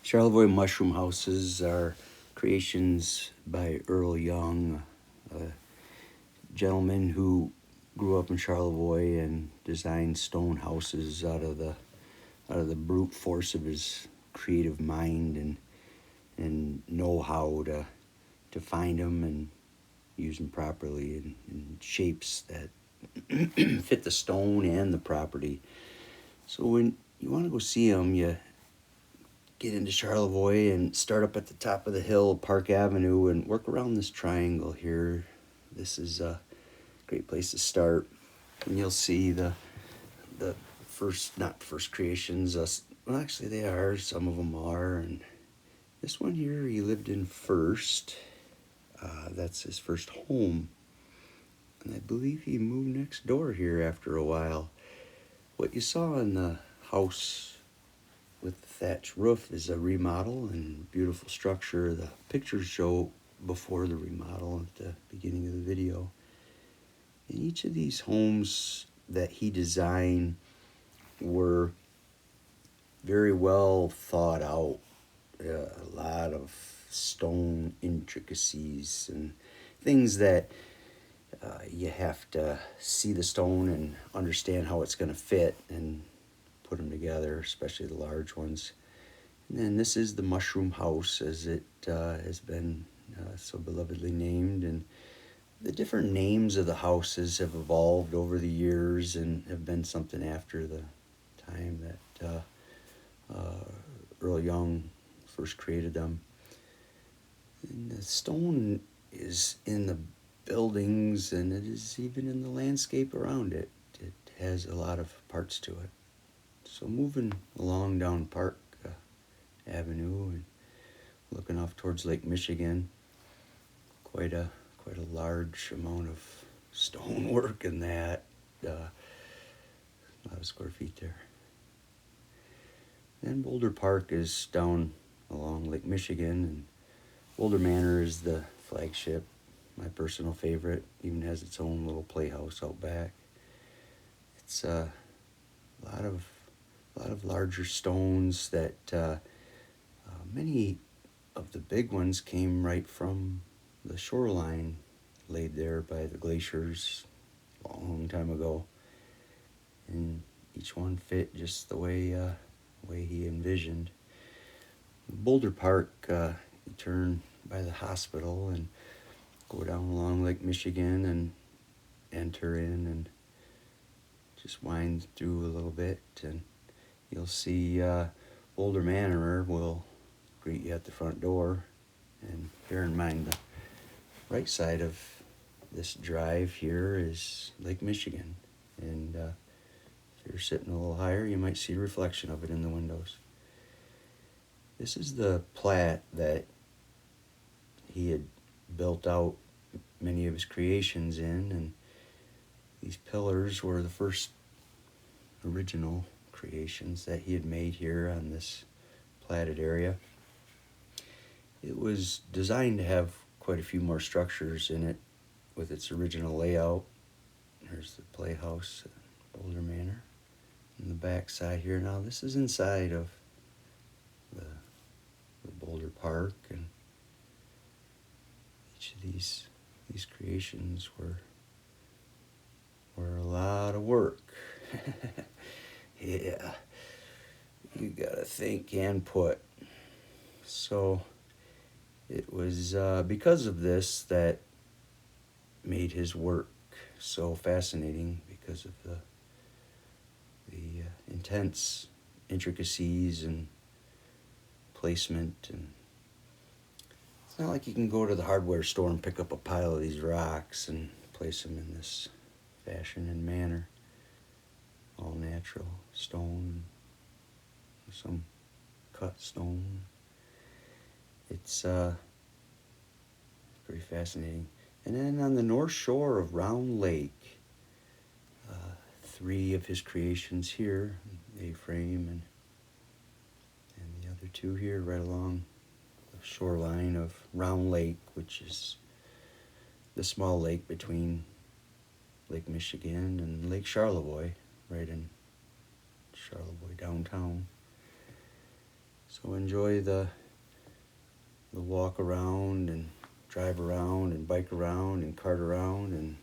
Charlevoix mushroom houses are creations by Earl Young, a gentleman who grew up in Charlevoix and designed stone houses out of the brute force of his creative mind and know how to find them and use them properly in shapes that fit the stone and the property. So when you want to go see them, you get into Charlevoix and start up at the top of the hill, Park Avenue, and work around this triangle here. This is a great place to start, and you'll see the first, not first creations. Well, actually, they are. Some of them are, and this one here he lived in first. That's his first home, and I believe he moved next door here after a while. What you saw in the house with the thatch roof is a remodel and beautiful structure. The pictures show before the remodel at the beginning of the video. And each of these homes that he designed were very well thought out. A lot of stone intricacies and things that you have to see the stone and understand how it's going to fit and put them together, especially the large ones. And then this is the mushroom house, as it has been so belovedly named. And the different names of the houses have evolved over the years and have been something after the time that Earl Young first created them. And the stone is in the buildings, and it is even in the landscape around it. It has a lot of parts to it. So moving along down Park Avenue and looking off towards Lake Michigan, quite a large amount of stonework in that. A lot of square feet there. Then Boulder Park is down along Lake Michigan, and Boulder Manor is the flagship, my personal favorite. Even has its own little playhouse out back. It's a lot of larger stones that many of the big ones came right from the shoreline laid there by the glaciers a long time ago, and each one fit just the way he envisioned. Boulder Park, you turn by the hospital and go down along Lake Michigan and enter in and just wind through a little bit, and you'll see Boulder Manor will greet you at the front door. And bear in mind, the right side of this drive here is Lake Michigan. And if you're sitting a little higher, you might see a reflection of it in the windows. This is the plat that he had built out many of his creations in, and these pillars were the first original creations that he had made here on this platted area. It was designed to have quite a few more structures in it with its original layout. There's the playhouse at Boulder Manor in the back side here. Now this is inside of the Boulder Park, and each of these creations were a lot of work. Yeah, you gotta think and put. So it was because of this that made his work so fascinating, because of the intense intricacies and placement. And it's not like you can go to the hardware store and pick up a pile of these rocks and place them in this fashion and manner. All natural stone, some cut stone. It's pretty fascinating. And then on the north shore of Round Lake, three of his creations here, A-frame and the other two here right along the shoreline of Round Lake, which is the small lake between Lake Michigan and Lake Charlevoix, right in Charlevoix downtown. So enjoy the walk around and drive around and bike around and cart around and